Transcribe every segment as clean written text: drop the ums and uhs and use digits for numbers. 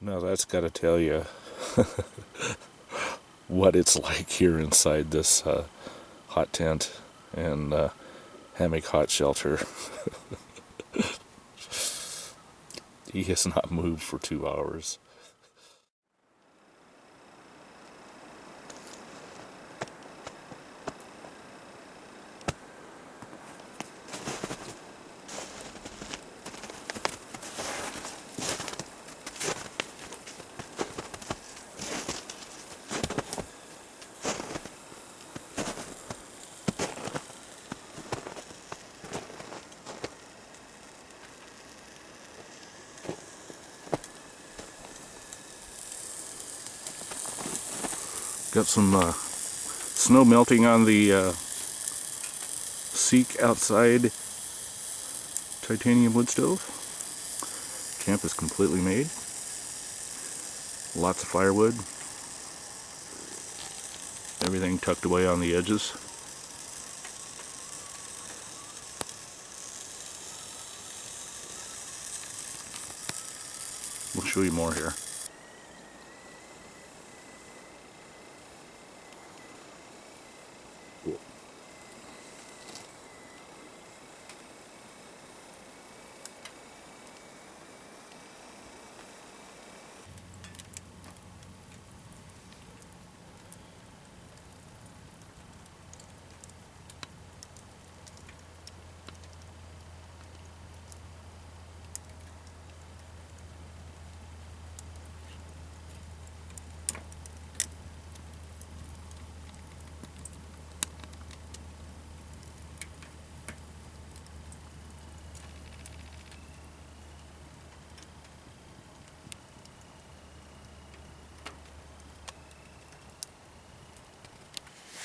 Now that's got to tell you what it's like here inside this hot tent and hammock hot shelter. He has not moved for 2 hours. Got some snow melting on the seek outside titanium wood stove. Camp is completely made. Lots of firewood. Everything tucked away on the edges. We'll show you more here.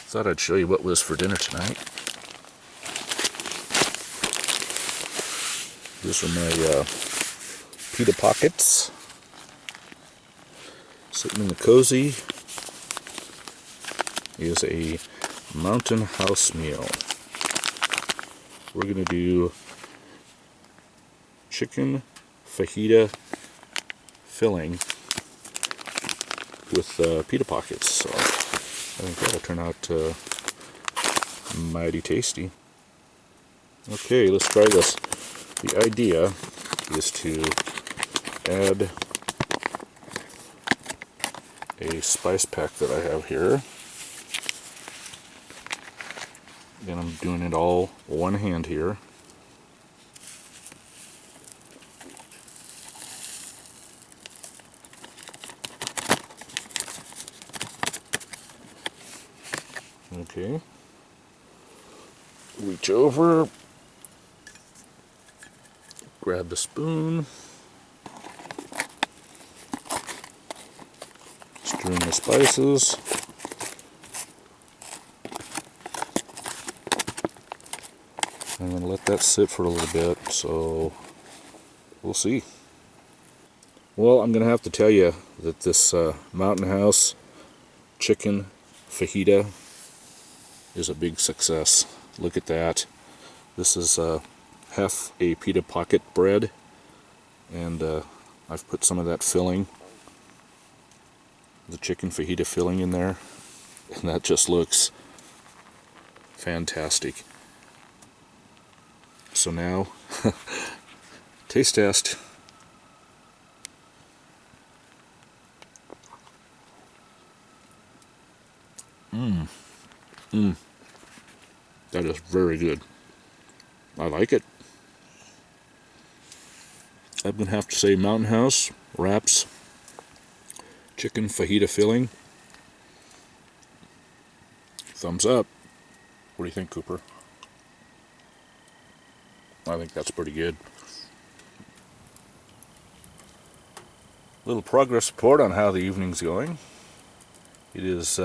Thought I'd show you what was for dinner tonight. These are my pita pockets. Sitting in the cozy is a mountain house meal. We're going to do chicken fajita filling with pita pockets. So I think that'll turn out mighty tasty. Okay, let's try this. The idea is to add a spice pack that I have here. And I'm doing it all one hand here. Okay. Reach over, grab the spoon, stir in the spices, I'm going to let that sit for a little bit, so we'll see. Well, I'm going to have to tell you that this Mountain House chicken fajita is a big success. Look at that. This is half a pita pocket bread, and I've put some of that filling, the chicken fajita filling, in there, and that just looks fantastic. So now, taste test. That is very good. I like it. I'm going to have to say Mountain House wraps chicken fajita filling. Thumbs up. What do you think, Cooper? I think that's pretty good. Little progress report on how the evening's going. It is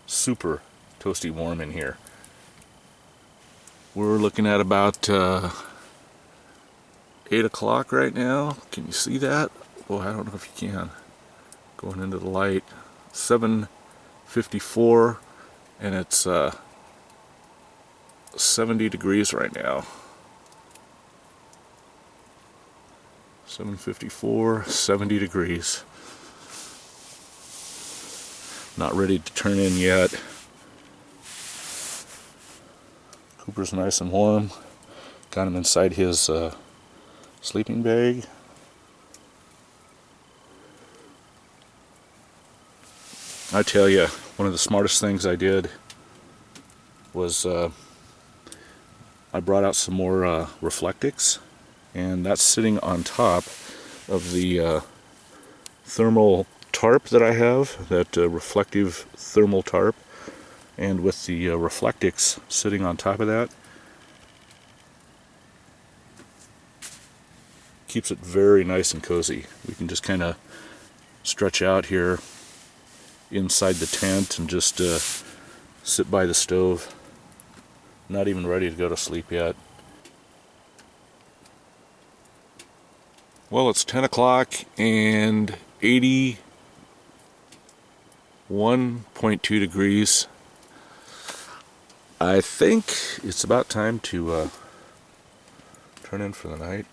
super toasty warm in here. We're looking at about 8 o'clock right now. Can you see that? Oh, I don't know if you can. Going into the light. 7:54, and it's 70 degrees right now. 7:54, 70 degrees. Not ready to turn in yet. Cooper's nice and warm. Got him inside his sleeping bag. I tell you, one of the smartest things I did was I brought out some more Reflectix, and that's sitting on top of the thermal tarp that I have, that reflective thermal tarp, and with the Reflectix sitting on top of that, keeps it very nice and cozy. We can just kind of stretch out here inside the tent and just sit by the stove. Not even ready to go to sleep yet. Well, it's 10 o'clock and 81.2 degrees. I think it's about time to turn in for the night.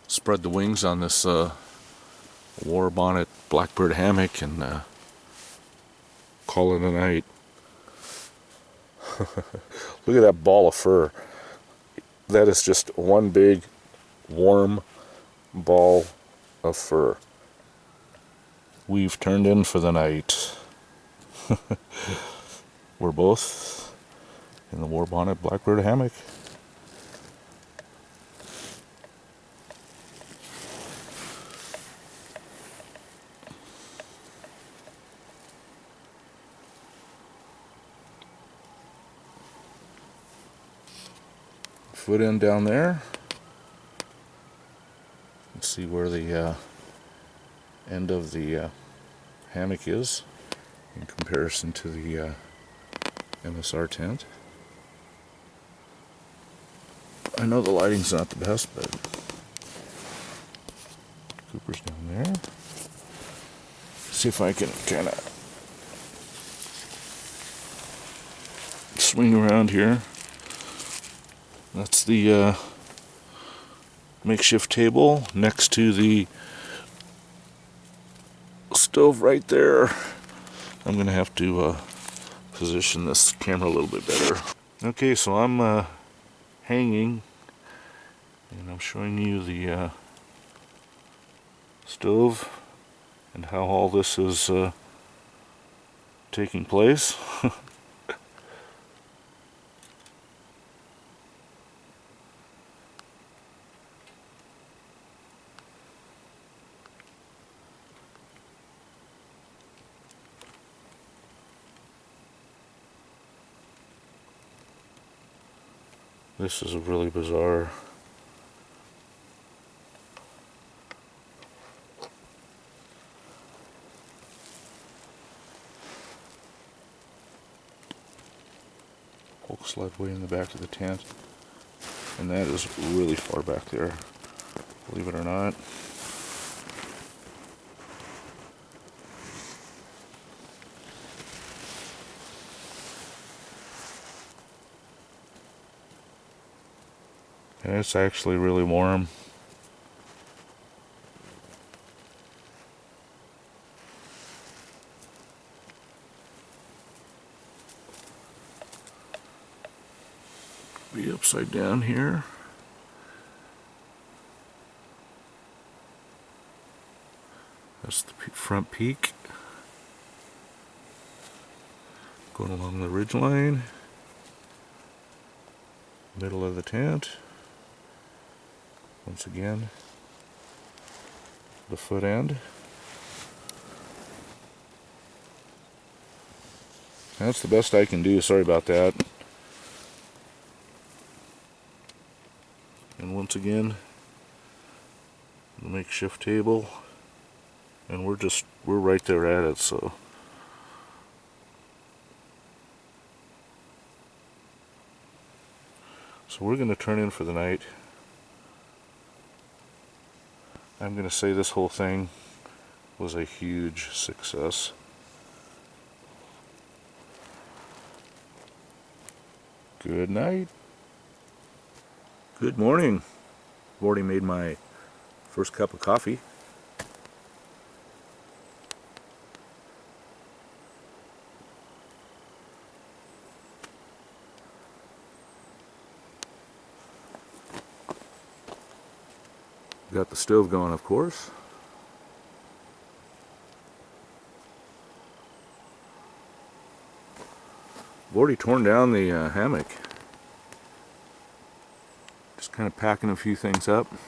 Spread the wings on this war bonnet blackbird hammock and call it a night. Look at that ball of fur. That is just one big warm ball of fur. We've turned in for the night. We're both in the war bonnet blackbird hammock. Foot end down there. Let's see where the end of the hammock is in comparison to the MSR tent. I know the lighting's not the best, but Cooper's down there. See if I can kind of swing around here. That's the makeshift table next to the stove right there. I'm gonna have to position this camera a little bit better. Okay, so I'm hanging and I'm showing you the stove and how all this is taking place. This is a really bizarre Hulk sled way in the back of the tent, and that is really far back there, believe it or not. And it's actually really warm. Be upside down here. That's the front peak. Going along the ridge line. Middle of the tent. Once again, the foot end. That's the best I can do, sorry about that. And once again, the makeshift table. And we're right there at it, so. So we're gonna turn in for the night. I'm going to say this whole thing was a huge success. Good night. Good morning. I've already made my first cup of coffee. Got the stove going, of course. I've already torn down the hammock. Just kind of packing a few things up. I'm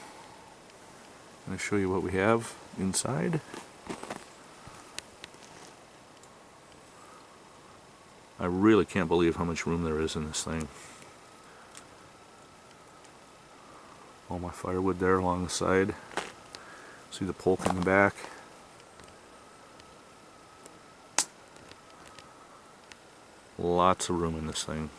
going to show you what we have inside. I really can't believe how much room there is in this thing. All my firewood there along the side. See the pole coming back. Lots of room in this thing.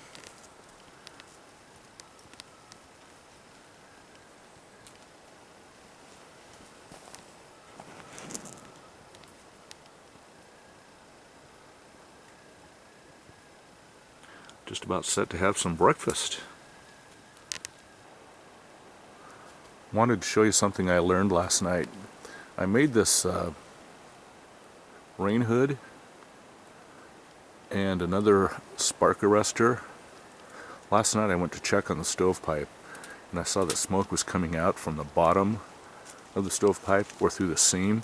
Just about set to have some breakfast. Wanted to show you something I learned last night. I made this rain hood and another spark arrestor. Last night I went to check on the stovepipe and I saw that smoke was coming out from the bottom of the stovepipe or through the seam,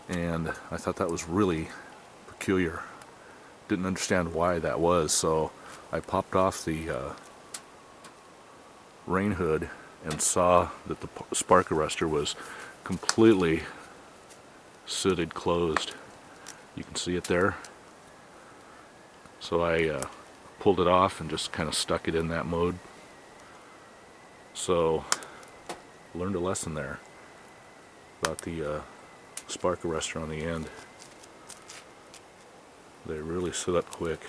and I thought that was really peculiar. Didn't understand why that was, so I popped off the rain hood and saw that the spark arrestor was completely sooted closed. You can see it there. So I pulled it off and just kind of stuck it in that mode. So learned a lesson there about the spark arrestor on the end. They really soot up quick.